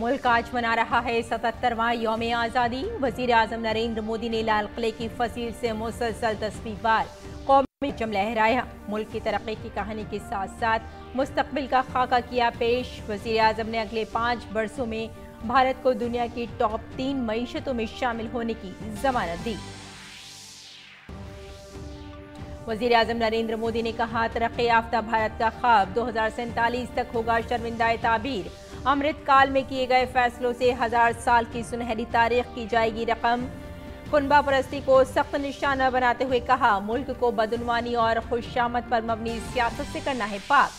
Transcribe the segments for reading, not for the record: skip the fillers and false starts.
मुल्क आज मना रहा है 77वां यौम आज़ादी। वज़ीर आज़म नरेंद्र मोदी ने लाल किले की फसील से मुसलसल 10वीं बार कौमी परचम लहराया। मुल्क की तरक्की की कहानी के साथ साथ मुस्तकबिल का खाका किया पेश। वज़ीर आज़म ने अगले 5 बरसों में भारत को दुनिया की टॉप 3 मईशतों में शामिल होने की जमानत दी। वज़ीर आज़म नरेंद्र मोदी ने कहा, तरक्की याफ्ता भारत का ख्वाब 2047 तक होगा शर्मिंदा ताबीर। अमृत काल में किए गए फैसलों से 1000 साल की सुनहरी तारीख की जाएगी रकम। कुनबा परस्ती को सख्त निशाना बनाते हुए कहा, मुल्क को बदउनवानी और खुशामद पर मबनी सियासत से करना है पाक।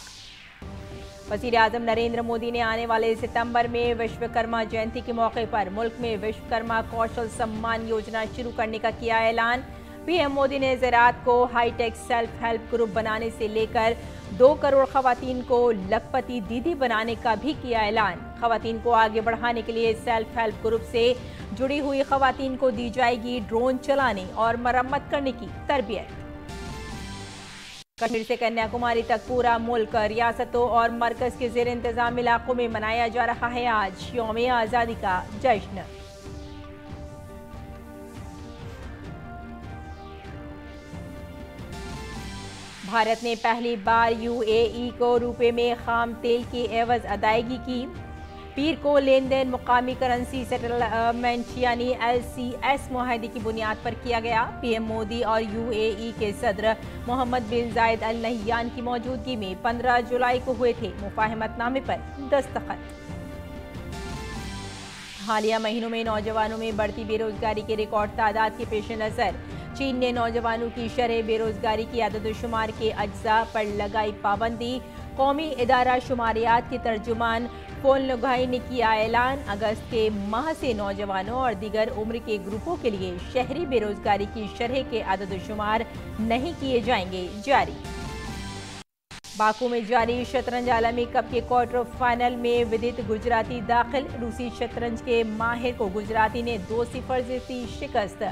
वज़ीर आज़म नरेंद्र मोदी ने आने वाले सितंबर में विश्वकर्मा जयंती के मौके पर मुल्क में विश्वकर्मा कौशल सम्मान योजना शुरू करने का किया ऐलान। पीएम मोदी ने ज़राअत को हाईटेक सेल्फ हेल्प ग्रुप बनाने से लेकर 2 करोड़ खवातीन को लखपति दीदी बनाने का भी किया ऐलान। खवातीन को आगे बढ़ाने के लिए सेल्फ हेल्प ग्रुप से जुड़ी हुई खवातीन को दी जाएगी ड्रोन चलाने और मरम्मत करने की तरबियत। कश्मीर से कन्याकुमारी तक पूरा मुल्क रियासतों और मरकज के ज़ेर इंतजाम इलाकों में मनाया जा रहा है आज यौम आज़ादी का जश्न। भारत ने पहली बार यूएई को रुपए में खाम तेल की एवज अदायगी की। पीर को लेन देन मुकामी करेंसी सेटलमेंट यानी LCS मुआहदे की बुनियाद पर किया गया। पीएम मोदी और यूएई के सदर मोहम्मद बिन जायद अल नहयान की मौजूदगी में 15 जुलाई को हुए थे मुफाहमतनामे पर दस्तखत। हालिया महीनों में नौजवानों में बढ़ती बेरोजगारी के रिकॉर्ड तादाद के पेश नजर चीन ने नौजवानों की शरह बेरोजगारी की आदद-ओ-शुमार के अज्जा पर लगाई पाबंदी। कौमी इदारा शुमारियात के तर्जुमान फोन लगाई ने किया ऐलान। अगस्त के माह से नौजवानों और दीगर उम्र के ग्रुपों के लिए शहरी बेरोजगारी की शरह के आदद-ओ-शुमार नहीं किए जाएंगे जारी। बाकू में जारी शतरंज आलमी कप के क्वार्टर फाइनल में विदित गुजराती दाखिल। रूसी शतरंज के माहिर को गुजराती ने 2-0 से दी शिकस्त।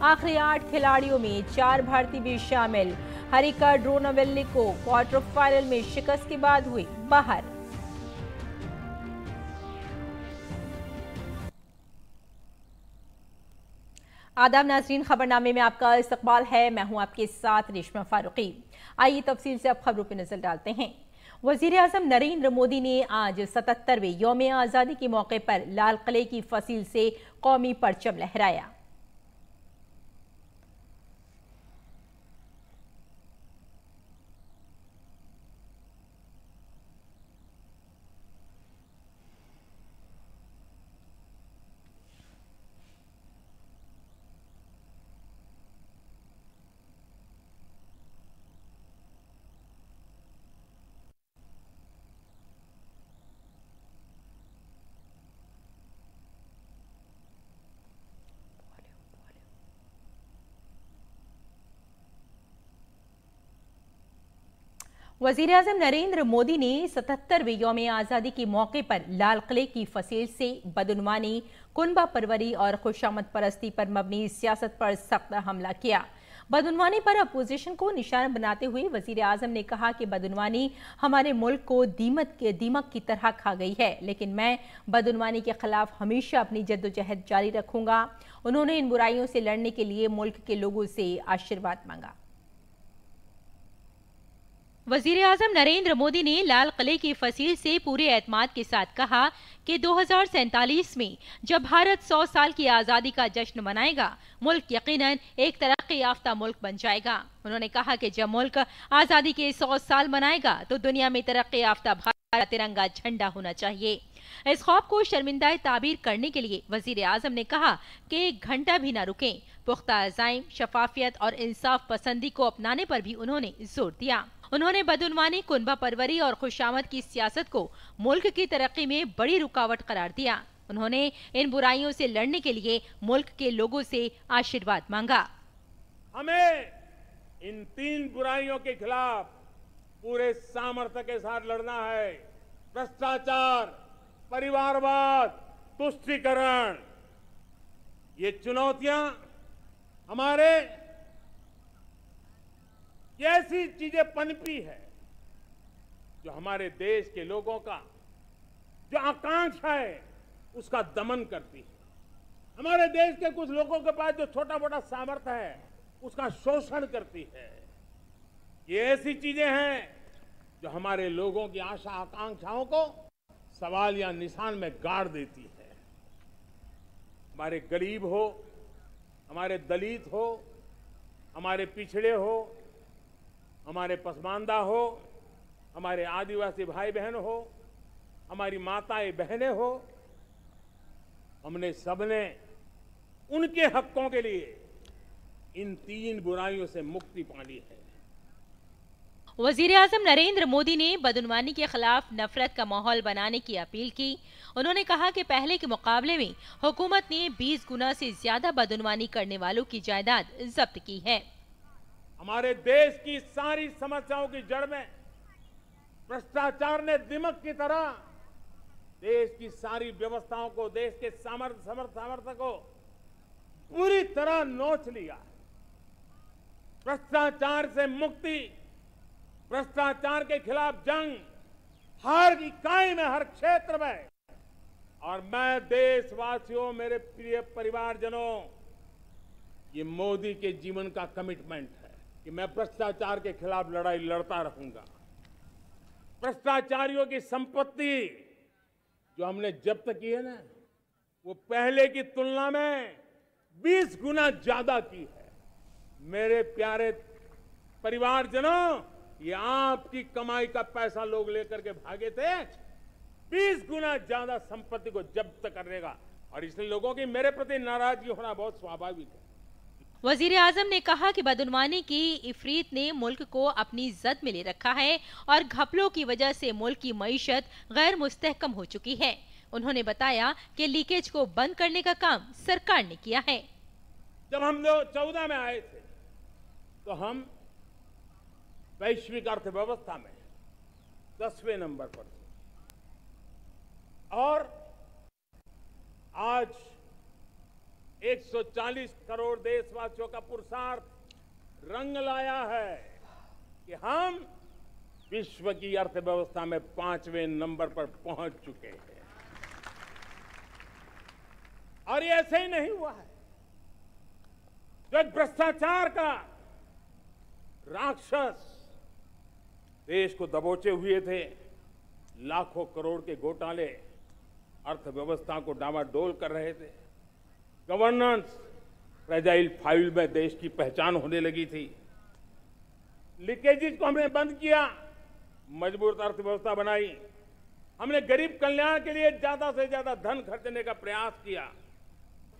आखिरी 8 खिलाड़ियों में 4 भारतीय भी शामिल। हरिका ड्रोनवेल्ली को क्वार्टर फाइनल में शिकस्त के बाद हुई बाहर। आदाब नाज़रीन, खबरनामे में आपका इस्तकबाल है। मैं हूं आपके साथ रेशमा फारूकी। आइए तफसील से अब खबरों पर नजर डालते हैं। वज़ीर आज़म नरेंद्र मोदी ने आज 77वें यौम आज़ादी के मौके पर लाल किले की फसील से कौमी परचम लहराया। वज़ीर आज़म नरेंद्र मोदी ने 77वें यौम आज़ादी के मौके पर लाल किले की फसील से बदउनवानी, कुनबा परवरी और खुशामद परस्ती पर मबनी सियासत पर सख्त हमला किया। बदउनवानी पर अपोजिशन को निशाना बनाते हुए वज़ीर आज़म ने कहा कि बदउनवानी हमारे मुल्क को दीमक की तरह खा गई है, लेकिन मैं बदउनवानी के खिलाफ हमेशा अपनी जद्दोजहद जारी रखूंगा। उन्होंने इन बुराइयों से लड़ने के लिए मुल्क के लोगों से आशीर्वाद मांगा। वज़ीर आज़म नरेंद्र मोदी ने लाल किले की फसील से पूरे एतमाद के साथ कहा कि 2047 में जब भारत 100 साल की आज़ादी का जश्न मनाएगा, मुल्क यकीनन एक तरक्की याफ्ता मुल्क बन जाएगा। उन्होंने कहा कि जब मुल्क आज़ादी के 100 साल मनाएगा तो दुनिया में तरक्की याफ्ता भारत तिरंगा झंडा होना चाहिए। इस ख्वाब को शर्मिंदा ताबीर करने के लिए वज़ीर आज़म ने कहा कि 1 घंटा भी न रुकें। पुख्ता अज़ाइम, शफाफियत और इंसाफ पसंदी को अपनाने पर भी उन्होंने जोर दिया। उन्होंने बदउनवानी, कुनबा परवरी और खुशामद की सियासत को मुल्क की तरक्की में बड़ी रुकावट करार दिया। उन्होंने इन बुराइयों से लड़ने के लिए मुल्क के लोगों से आशीर्वाद मांगा। हमें इन 3 बुराइयों के खिलाफ पूरे सामर्थ्य के साथ लड़ना है। भ्रष्टाचार, परिवारवाद, तुष्टीकरण, ये चुनौतियां हमारे ऐसी चीजें पनपी है जो हमारे देश के लोगों का जो आकांक्षा है उसका दमन करती है। हमारे देश के कुछ लोगों के पास जो छोटा मोटा सामर्थ्य है उसका शोषण करती है। ये ऐसी चीजें हैं जो हमारे लोगों की आशा आकांक्षाओं को सवाल या निशान में गाड़ देती है। हमारे गरीब हो, हमारे दलित हो, हमारे पिछड़े हो, हमारे पसमानदा हो, हमारे आदिवासी भाई बहन हो, हमारी माताएं बहनें हो, हमने सबने उनके हकों के लिए इन 3 बुराइयों से मुक्ति पानी है। वजीर-ए-आज़म नरेंद्र मोदी ने बदउनवानी के खिलाफ नफरत का माहौल बनाने की अपील की। उन्होंने कहा कि पहले के मुकाबले में हुकूमत ने 20 गुना से ज्यादा बदउनवानी करने वालों की जायदाद जब्त की है। हमारे देश की सारी समस्याओं की जड़ में भ्रष्टाचार ने दिमक की तरह देश की सारी व्यवस्थाओं को, देश के सामर्थ्य को पूरी तरह नोच लिया। भ्रष्टाचार से मुक्ति, भ्रष्टाचार के खिलाफ जंग हर इकाई में, हर क्षेत्र में। और मैं देशवासियों, मेरे प्रिय परिवारजनों, ये मोदी के जीवन का कमिटमेंट है कि मैं भ्रष्टाचार के खिलाफ लड़ाई लड़ता रहूंगा। भ्रष्टाचारियों की संपत्ति जो हमने जब्त की है ना, वो पहले की तुलना में 20 गुना ज्यादा की है। मेरे प्यारे परिवारजनों, ये आपकी कमाई का पैसा लोग लेकर के भागे थे। 20 गुना ज्यादा संपत्ति को जब्त करने का, और इसलिए लोगों की मेरे प्रति नाराजगी होना बहुत स्वाभाविक है। वजीर-ए-आज़म ने कहा कि बदउनवानी की इफरीत ने मुल्क को अपनी जद में ले रखा है और घपलों की वजह से मुल्क की मईशत गैर मुस्तहकम हो चुकी है। उन्होंने बताया कि लीकेज को बंद करने का काम सरकार ने किया है। जब हम लोग 14 में आए थे तो हम वैश्विक अर्थव्यवस्था में 10वें नंबर पर थे, और आज 140 करोड़ देशवासियों का पुरुषार्थ रंग लाया है कि हम विश्व की अर्थव्यवस्था में 5वें नंबर पर पहुंच चुके हैं। और ये ऐसे ही नहीं हुआ है। जो एक भ्रष्टाचार का राक्षस देश को दबोचे हुए थे, लाखों करोड़ के घोटाले अर्थव्यवस्था को डामाडोल कर रहे थे, गवर्नेंस फ्रेजाइल फाइल में देश की पहचान होने लगी थी। लीकेजेस को हमने बंद किया, मजबूत अर्थव्यवस्था बनाई। हमने गरीब कल्याण के लिए ज्यादा से ज्यादा धन खर्चने का प्रयास किया।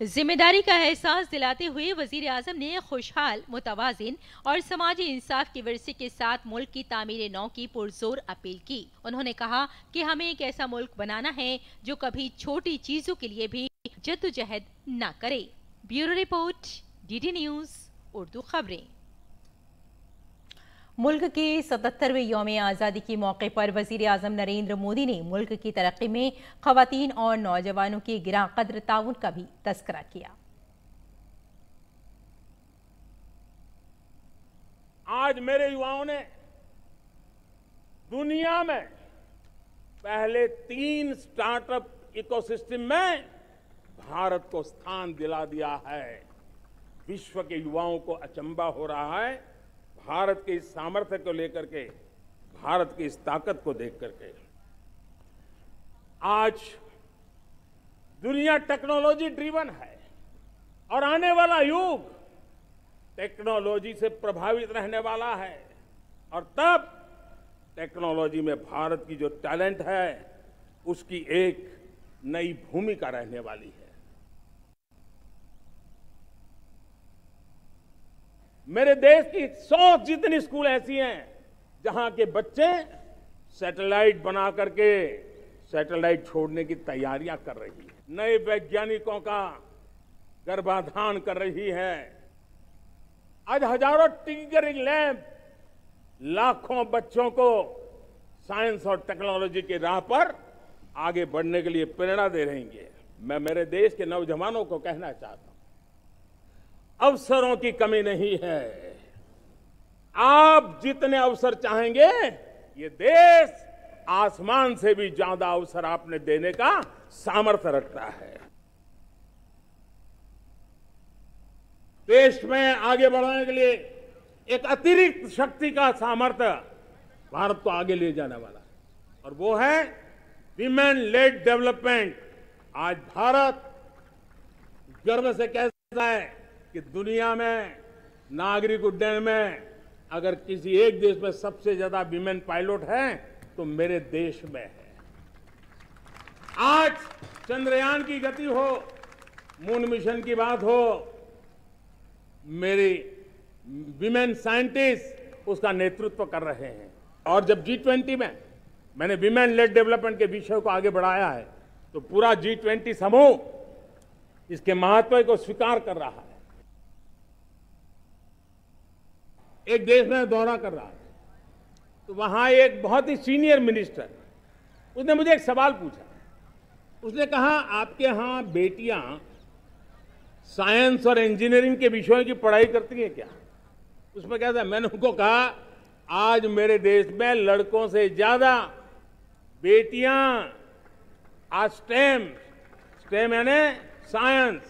जिम्मेदारी का एहसास दिलाते हुए वजीर-ए-आज़म ने खुशहाल, मुतवाजिन और समाजी इंसाफ के विरसे के साथ मुल्क की तामीर नौ की पुरजोर अपील की। उन्होंने कहा कि हमें एक ऐसा मुल्क बनाना है जो कभी छोटी चीजों के लिए भी जद्दोजहद न करे। Bureau report, DD news Urdu खबरें। मुल्क के 77वें यौम आज़ादी के मौके पर वज़ीर-ए-आज़म नरेंद्र मोदी ने मुल्क की तरक्की में ख़वातीन और नौजवानों के गिरां कद्र ताउन का भी तस्करा किया। आज मेरे युवाओं ने दुनिया में पहले 3 स्टार्टअप इकोसिस्टम में भारत को स्थान दिला दिया है। विश्व के युवाओं को अचंभा हो रहा है भारत के इस सामर्थ्य को लेकर के, भारत की इस ताकत को देख करके। आज दुनिया टेक्नोलॉजी ड्रिवन है और आने वाला युग टेक्नोलॉजी से प्रभावित रहने वाला है, और तब टेक्नोलॉजी में भारत की जो टैलेंट है उसकी एक नई भूमिका रहने वाली है। मेरे देश की 100 जितनी स्कूल ऐसी हैं जहां के बच्चे सैटेलाइट बना करके सैटेलाइट छोड़ने की तैयारियां कर रही है, नए वैज्ञानिकों का गर्भाधान कर रही है। आज हजारों टिंकरिंग लैब लाखों बच्चों को साइंस और टेक्नोलॉजी के राह पर आगे बढ़ने के लिए प्रेरणा दे रही है। मैं मेरे देश के नौजवानों को कहना चाहता हूं, अवसरों की कमी नहीं है। आप जितने अवसर चाहेंगे ये देश आसमान से भी ज्यादा अवसर आपने देने का सामर्थ्य रखता है। देश में आगे बढ़ाने के लिए एक अतिरिक्त शक्ति का सामर्थ्य भारत को आगे ले जाने वाला है, और वो है विमेन लेड डेवलपमेंट। आज भारत गर्व से कह सकता है कि दुनिया में नागरिक उड्डयन में अगर किसी एक देश में सबसे ज्यादा विमेन पायलट है तो मेरे देश में है। आज चंद्रयान की गति हो, मून मिशन की बात हो, मेरी विमेन साइंटिस्ट उसका नेतृत्व कर रहे हैं। और जब G20 में मैंने विमेन लेड डेवलपमेंट के विषय को आगे बढ़ाया है तो पूरा G20 समूह इसके महत्व को स्वीकार कर रहा है। एक देश में दौरा कर रहा है तो वहां एक बहुत ही सीनियर मिनिस्टर, उसने मुझे एक सवाल पूछा। उसने कहा, आपके यहां बेटियां साइंस और इंजीनियरिंग के विषयों की पढ़ाई करती हैं क्या? उसमें क्या था? मैंने उनको कहा, आज मेरे देश में लड़कों से ज्यादा बेटियां आज स्टेम यानी साइंस,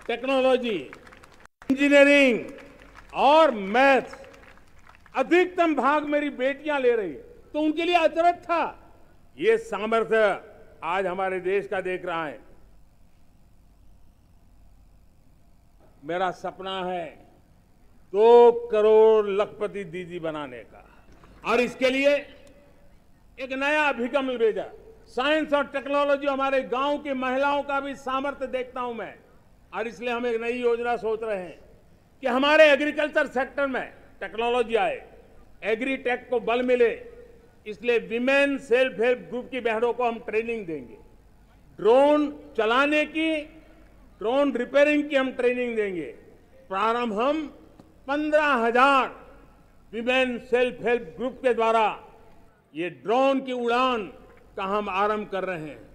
टेक्नोलॉजी, इंजीनियरिंग और मैथ अधिकतम भाग मेरी बेटियां ले रही है। तो उनके लिए अचरज था। ये सामर्थ्य आज हमारे देश का देख रहा है। मेरा सपना है 2 करोड़ लखपति दीदी बनाने का, और इसके लिए एक नया अभिगम भेजा। साइंस और टेक्नोलॉजी, हमारे गांव की महिलाओं का भी सामर्थ्य देखता हूं मैं, और इसलिए हम एक नई योजना सोच रहे हैं कि हमारे एग्रीकल्चर सेक्टर में टेक्नोलॉजी आए, एग्रीटेक को बल मिले। इसलिए विमेन सेल्फ हेल्प ग्रुप की बहनों को हम ट्रेनिंग देंगे, ड्रोन चलाने की, ड्रोन रिपेयरिंग की हम ट्रेनिंग देंगे। प्रारंभ हम 15,000 विमेन सेल्फ हेल्प ग्रुप के द्वारा ये ड्रोन की उड़ान का हम आरंभ कर रहे हैं।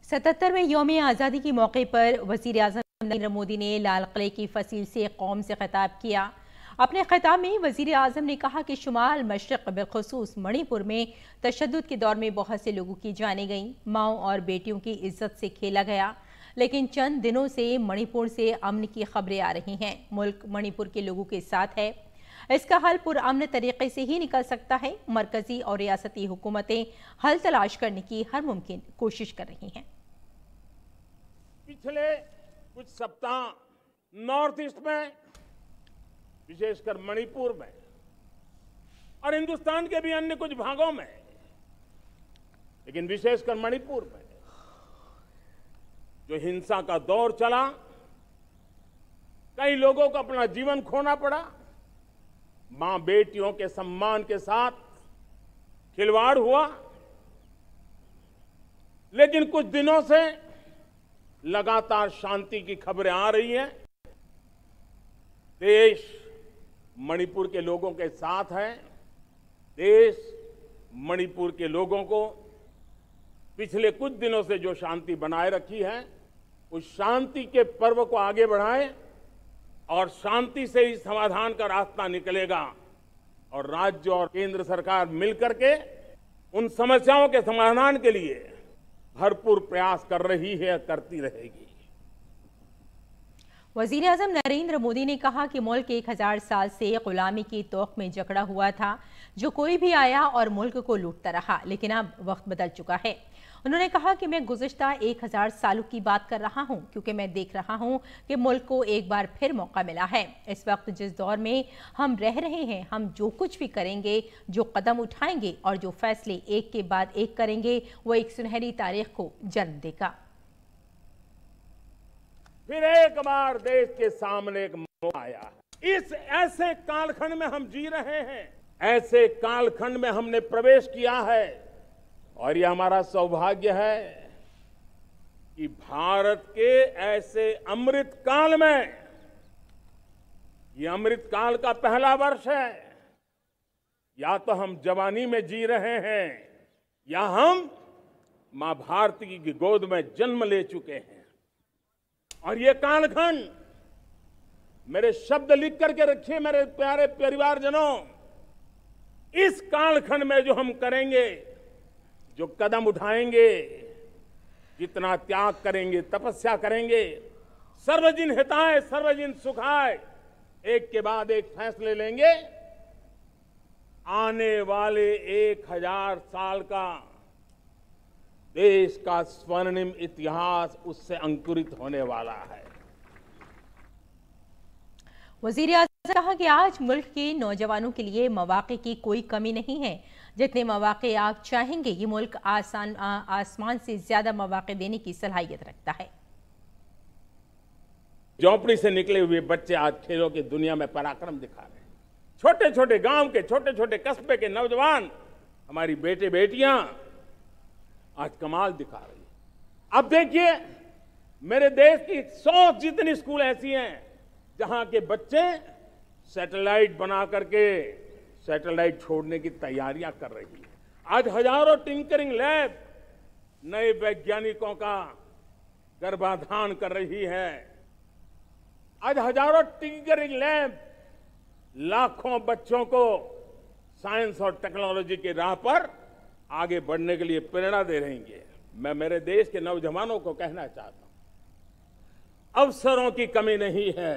77वें यौम आज़ादी के मौके पर वज़ीर आज़म नरेंद्र मोदी ने लाल किले की फसील से कौम से खिताब किया। अपने खिताब में वज़ीर आज़म ने कहा कि शुमाल मशरक़ बिलखुसूस मणिपुर में तशद्दुद के दौर में बहुत से लोगों की जानें गईं, माओं और बेटियों की इज्जत से खेला गया, लेकिन चंद दिनों से मणिपुर से अमन की खबरें आ रही हैं। मुल्क मणिपुर के लोगों के साथ है, इसका हल पुरअमन तरीके से ही निकल सकता है। मरकजी और रियासती हुकूमतें हल तलाश करने की हर मुमकिन कोशिश कर रही हैं। पिछले कुछ सप्ताह नॉर्थ ईस्ट में, विशेषकर मणिपुर में और हिंदुस्तान के भी अन्य कुछ भागों में, लेकिन विशेषकर मणिपुर में जो हिंसा का दौर चला, कई लोगों को अपना जीवन खोना पड़ा, मां बेटियों के सम्मान के साथ खिलवाड़ हुआ। लेकिन कुछ दिनों से लगातार शांति की खबरें आ रही हैं। देश मणिपुर के लोगों के साथ है। देश मणिपुर के लोगों को पिछले कुछ दिनों से जो शांति बनाए रखी है, उस शांति के पर्व को आगे बढ़ाए और शांति से ही समाधान का रास्ता निकलेगा। और राज्य और केंद्र सरकार मिलकर के उन समस्याओं के समाधान के लिए भरपूर प्रयास कर रही है, करती रहेगी। वज़ीर आज़म नरेंद्र मोदी ने कहा कि मुल्क 1000 साल से गुलामी की तोख में जकड़ा हुआ था, जो कोई भी आया और मुल्क को लूटता रहा, लेकिन अब वक्त बदल चुका है। उन्होंने कहा कि मैं गुज़िश्ता 1000 सालों की बात कर रहा हूं, क्योंकि मैं देख रहा हूं कि मुल्क को एक बार फिर मौका मिला है। इस वक्त जिस दौर में हम रह रहे हैं, हम जो कुछ भी करेंगे, जो कदम उठाएंगे और जो फैसले एक के बाद एक करेंगे, वो एक सुनहरी तारीख को जन्म देगा। फिर एक बार देश के सामने एक मौका आया है। इस ऐसे कालखंड में हम जी रहे हैं, ऐसे कालखंड में हमने प्रवेश किया है, और यह हमारा सौभाग्य है कि भारत के ऐसे अमृत काल में, यह अमृत काल का पहला वर्ष है। या तो हम जवानी में जी रहे हैं, या हम मां भारती की गोद में जन्म ले चुके हैं। और ये कालखंड, मेरे शब्द लिख करके रखिए मेरे प्यारे परिवारजनों, इस कालखंड में जो हम करेंगे, जो कदम उठाएंगे, जितना त्याग करेंगे, तपस्या करेंगे, सर्वजन हिताय सर्वजन सुखाय, एक के बाद एक फैसले लेंगे, आने वाले 1000 साल का देश का स्वर्णिम इतिहास उससे अंकुरित होने वाला है। वज़ीर-ए-आज़म ने कहा कि आज मुल्क के नौजवानों के लिए मौके की कोई कमी नहीं है। जितने मौके आप चाहेंगे, ये मुल्क आसमान से ज्यादा मौके देने की सलाहियत रखता है। झोंपड़ी से निकले हुए बच्चे आज खेलों की दुनिया में पराक्रम दिखा रहे हैं। छोटे छोटे गांव के, छोटे छोटे कस्बे के नौजवान, हमारी बेटे बेटियां आज कमाल दिखा रही है। अब देखिए, मेरे देश की 100 जितनी स्कूल ऐसी हैं जहां के बच्चे सैटेलाइट बना करके सैटेलाइट छोड़ने की तैयारियां कर रही है। आज हजारों टिंकरिंग लैब नए वैज्ञानिकों का गर्भाधान कर रही है। आज हजारों टिंकरिंग लैब लाखों बच्चों को साइंस और टेक्नोलॉजी की राह पर आगे बढ़ने के लिए प्रेरणा दे रही है। मैं मेरे देश के नौजवानों को कहना चाहता हूं, अवसरों की कमी नहीं है।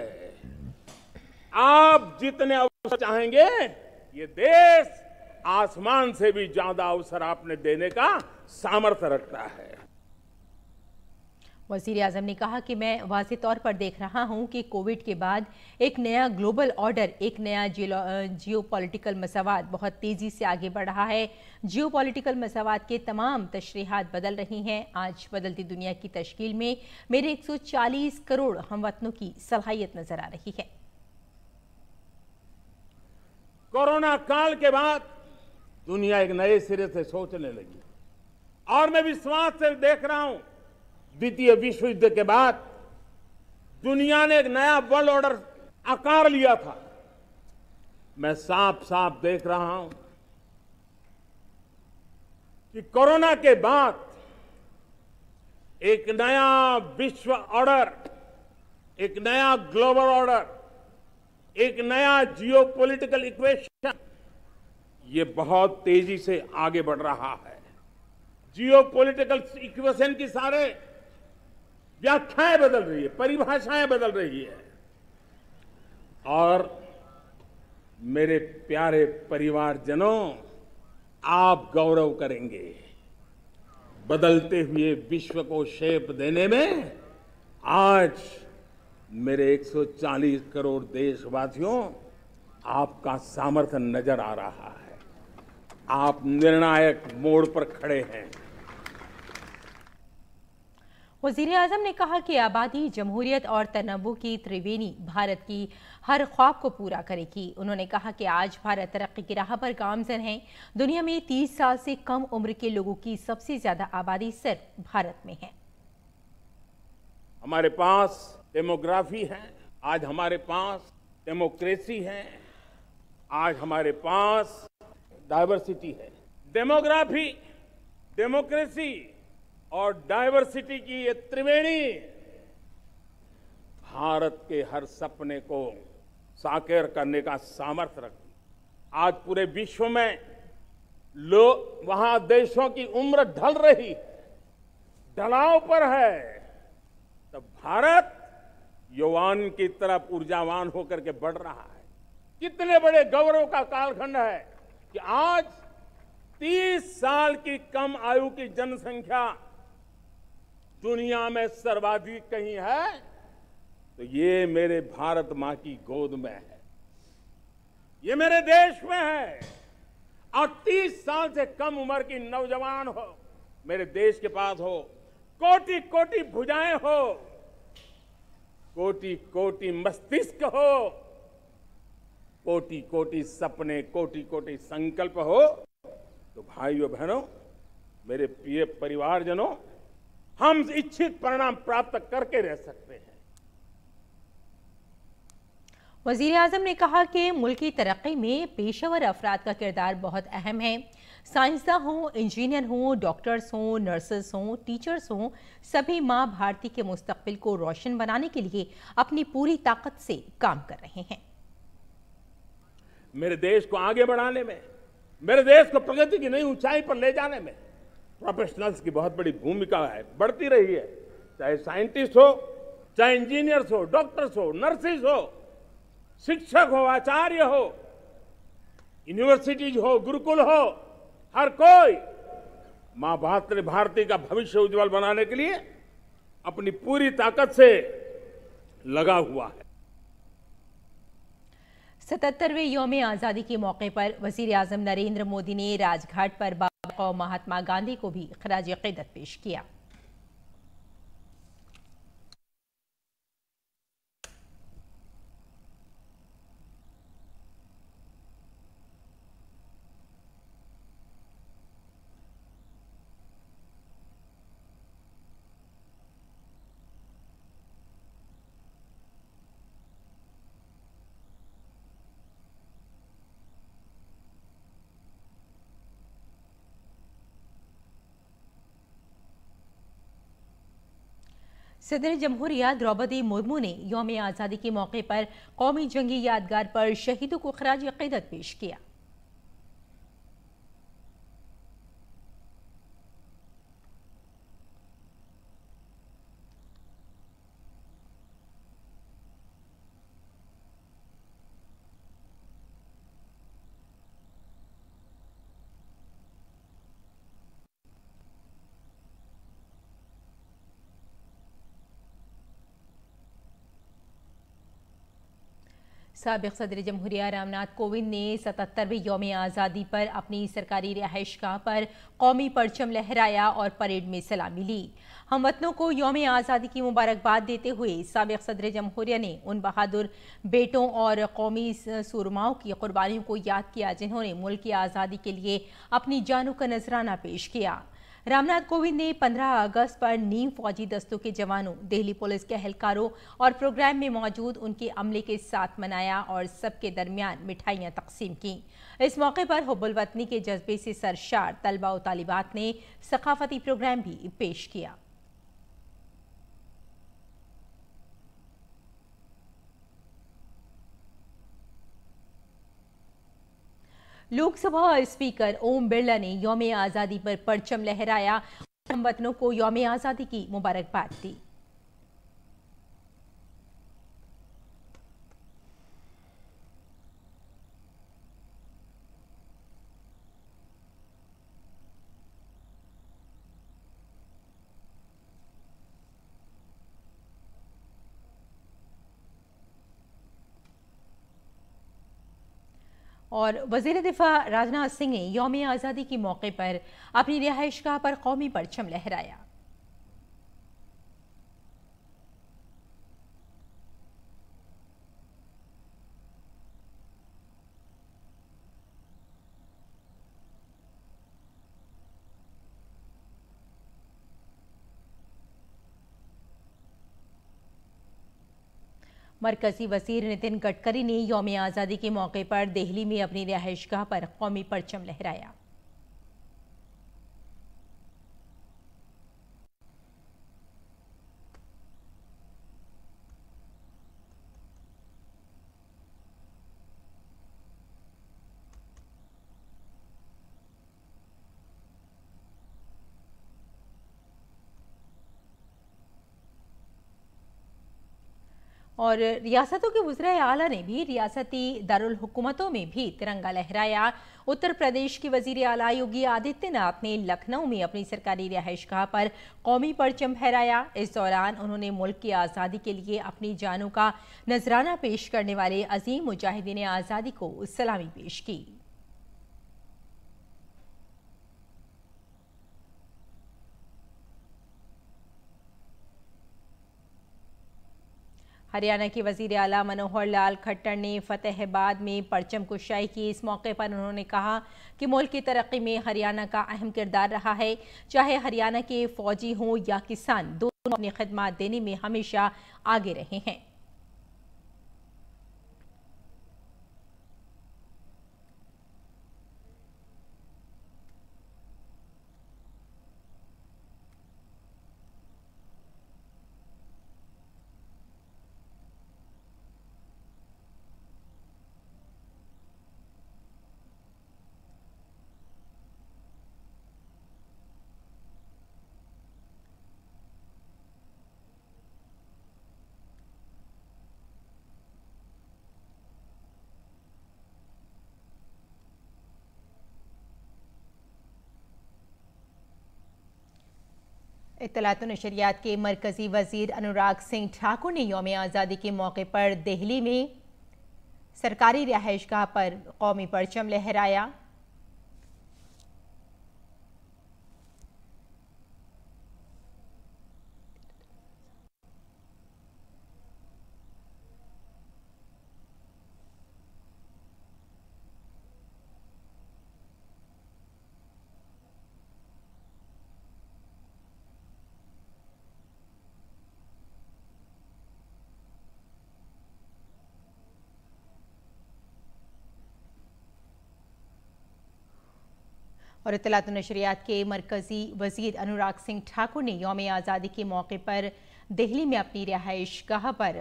आप जितने अवसर चाहेंगे, ये देश आसमान से भी ज्यादा अवसर आपने देने का सामर्थ्य रखता है। वज़ीर-ए-आज़म ने कहा कि मैं वाज़ेह तौर पर देख रहा हूं कि कोविड के बाद एक नया ग्लोबल ऑर्डर, एक नया जियोपॉलिटिकल मसावात बहुत तेज़ी से आगे बढ़ रहा है। जियोपॉलिटिकल मसावात के तमाम तशरीहात बदल रही हैं। आज बदलती दुनिया की तश्कील में मेरे 140 करोड़ हमवतनों की सलाहियत नजर आ रही है। कोरोना काल के बाद दुनिया एक नए सिरे से सोचने लगी और मैं विश्वास से देख रहा हूं, द्वितीय विश्व युद्ध के बाद दुनिया ने एक नया वर्ल्ड ऑर्डर आकार लिया था। मैं साफ साफ देख रहा हूं कि कोरोना के बाद एक नया विश्व ऑर्डर, एक नया ग्लोबल ऑर्डर, एक नया जियोपॉलिटिकल इक्वेशन, ये बहुत तेजी से आगे बढ़ रहा है। जियोपॉलिटिकल इक्वेशन की सारे व्याख्याएं बदल रही है, परिभाषाएं बदल रही है। और मेरे प्यारे परिवारजनों, आप गौरव करेंगे, बदलते हुए विश्व को शेप देने में आज मेरे 140 करोड़ देशवासियों आपका सामर्थ्य नजर आ रहा है। आप निर्णायक मोड़ पर खड़े हैं। वज़ीर-ए-आज़म ने कहा कि आबादी, जमहूरियत और तनव्वु की त्रिवेणी भारत की हर ख्वाब को पूरा करेगी। उन्होंने कहा कि आज भारत तरक्की की राह पर गामजन है। दुनिया में 30 साल से कम उम्र के लोगों की सबसे ज्यादा आबादी सिर्फ भारत में है। हमारे पास डेमोग्राफी है, आज हमारे पास डेमोक्रेसी है, आज हमारे पास डाइवर्सिटी है। डेमोग्राफी, डेमोक्रेसी और डाइवर्सिटी की ये त्रिवेणी भारत के हर सपने को साकार करने का सामर्थ्य रखती। आज पूरे विश्व में लोग, वहां देशों की उम्र ढल रही, ढलाव पर है, तब भारत युवान की तरफ ऊर्जावान होकर के बढ़ रहा है। कितने बड़े गौरव का कालखंड है कि आज 30 साल की कम आयु की जनसंख्या दुनिया में सर्वाधिक कहीं है तो ये मेरे भारत मां की गोद में है, ये मेरे देश में है। और 30 साल से कम उम्र की नौजवान हो, मेरे देश के पास हो, कोटि कोटि भुजाएं हो, कोटि कोटि मस्तिष्क हो, कोटि कोटि सपने, कोटि कोटि संकल्प हो, तो भाइयों बहनों, मेरे प्रिय परिवारजनों, हम इच्छित परिणाम प्राप्त करके रह सकते हैं। वज़ीर-ए-आज़म ने कहा कि मुल्क की तरक्की में पेशेवर अफराद का किरदार बहुत अहम है। साइंसदान हों, इंजीनियर हों, डॉक्टर्स हों, नर्सेस हों, टीचर्स हों, सभी माँ भारती के मुस्तकबिल को रोशन बनाने के लिए अपनी पूरी ताकत से काम कर रहे हैं। मेरे देश को आगे बढ़ाने में मेरे देश को प्रगति की नई ऊंचाई पर ले जाने में प्रोफेशनल्स की बहुत बड़ी भूमिका है, बढ़ती रही है। चाहे साइंटिस्ट हो, चाहे इंजीनियर्स हो, डॉक्टर्स हो, नर्सिस हो, शिक्षक हो, आचार्य हो, यूनिवर्सिटीज हो, गुरुकुल हो, हर कोई मां भारती का भविष्य उज्जवल बनाने के लिए अपनी पूरी ताकत से लगा हुआ है। 77वें यौम आज़ादी के मौके पर वज़ीर आज़म नरेंद्र मोदी ने राजघाट पर बाबा कौम महात्मा गांधी को भी खराज अक़ीदत पेश किया। सदर जमहूरिया द्रौपदी मुर्मू ने यौम आज़ादी के मौके पर कौमी जंगी यादगार पर शहीदों को खराज अक़ीदत पेश किया। साबिक़ सदर जमहूरिया रामनाथ कोविंद ने 77वें यौम आज़ादी पर अपनी सरकारी रिहाइशगाह पर कौमी परचम लहराया और परेड में सलामी ली। हमवतनों को यौम आज़ादी की मुबारकबाद देते हुए साबिक़ सदर जमहूरिया ने उन बहादुर बेटों और कौमी सूरमाओं की कुर्बानियों को याद किया जिन्होंने मुल्क की आज़ादी के लिए अपनी जानों का नजराना पेश किया। रामनाथ कोविंद ने 15 अगस्त पर नीम फौजी दस्तों के जवानों, दिल्ली पुलिस के एहलकारों और प्रोग्राम में मौजूद उनके अमले के साथ मनाया और सबके दरमियान मिठाइयां तकसीम की। इस मौके पर हुब्बुल वतनी के जज्बे से सरशार तलबा और तालिबात ने सकाफती प्रोग्राम भी पेश किया। लोकसभा स्पीकर ओम बिरला ने यौम आज़ादी पर परचम लहराया और हमवतनों को यौम आज़ादी की मुबारकबाद दी। और वज़ीर दिफा राजनाथ सिंह ने यौम आज़ादी के मौके पर अपनी रिहाइशगाह पर कौमी परचम लहराया। मरकजी वज़ीर नितिन गडकरी ने यौम आज़ादी के मौके पर दिल्ली में अपनी रिहाइशगाह पर कौमी परचम लहराया। और रियासतों के वज़राए आला ने भी रियासती दारुल हुकूमतों में भी तिरंगा लहराया। उत्तर प्रदेश के वज़ीर आला योगी आदित्यनाथ ने लखनऊ में अपनी सरकारी रिहाइशगाह पर कौमी परचम फहराया। इस दौरान उन्होंने मुल्क की आज़ादी के लिए अपनी जानों का नजराना पेश करने वाले अजीम मुजाहिदीन आज़ादी को सलामी पेश की। हरियाणा के वज़ीर आला मनोहर लाल खट्टर ने फतेहाबाद में परचम कुशाई की। इस मौके पर उन्होंने कहा कि मुल्क की तरक्की में हरियाणा का अहम किरदार रहा है। चाहे हरियाणा के फौजी हों या किसान, दोनों अपनी खिदमत देने में हमेशा आगे रहे हैं। इत्तलात व नशरियात के मरकजी वजीर अनुराग सिंह ठाकुर ने यौम आज़ादी के मौके पर दिल्ली में सरकारी रिहाइशगाह पर कौमी परचम लहराया। और इत्तलात व नशरियात के मरकजी वजीर अनुराग सिंह ठाकुर ने यौम आज़ादी के मौके पर दिल्ली में अपनी रिहाइशगाह पर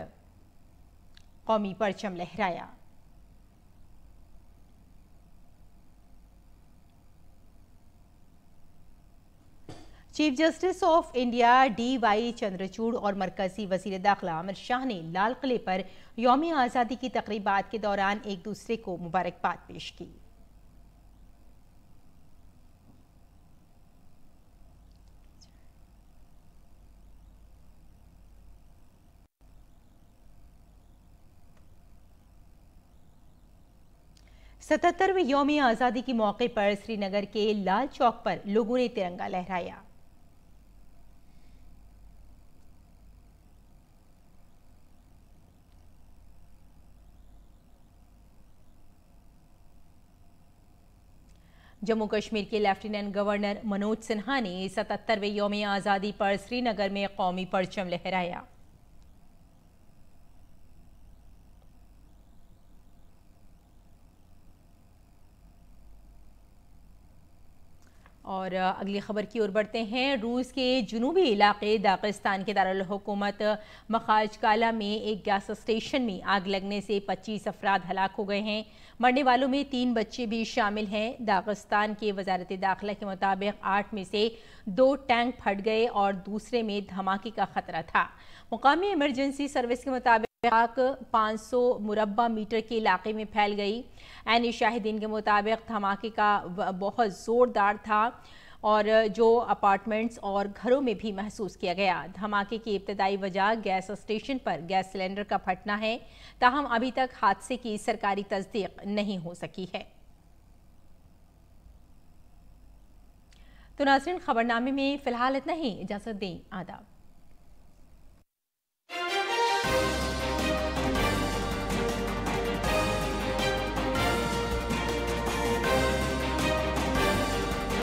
कौमी परचम लहराया। Chief justice of India DY Chandrachud और मरकजी वजीर दाखिला अमित शाह ने लाल किले पर यौम आज़ादी की तकरीबात के दौरान एक दूसरे को मुबारकबाद पेश की। सतहत्तरवें यौम आज़ादी के मौके पर श्रीनगर के लाल चौक पर लोगों ने तिरंगा लहराया। जम्मू कश्मीर के लेफ्टिनेंट गवर्नर मनोज सिन्हा ने 77वें यौम आज़ादी पर श्रीनगर में कौमी परचम लहराया। और अगली खबर की ओर बढ़ते हैं। रूस के जुनूबी इलाके दागिस्तान के दारुल हुकूमत मखाजकाला में एक गैस स्टेशन में आग लगने से 25 अफराद हलाक हो गए हैं। मरने वालों में 3 बच्चे भी शामिल हैं। दागिस्तान के वजारत दाखिला के मुताबिक 8 में से 2 टैंक फट गए और दूसरे में धमाके का खतरा था। मुकामी इमरजेंसी सर्विस के मुताबिक आग 500 मुरब्बा मीटर के इलाके में फैल गई। ऐनी शाहिदीन के मुताबिक धमाके का बहुत ज़ोरदार था और जो अपार्टमेंट्स और घरों में भी महसूस किया गया। धमाके की इब्तदाई वजह गैस स्टेशन पर गैस सिलेंडर का फटना है, ताहम अभी तक हादसे की सरकारी तस्दीक नहीं हो सकी है। तो नाज़रीन, खबरनामे में फिलहाल इतना ही। इजाज़त दें। आदाब।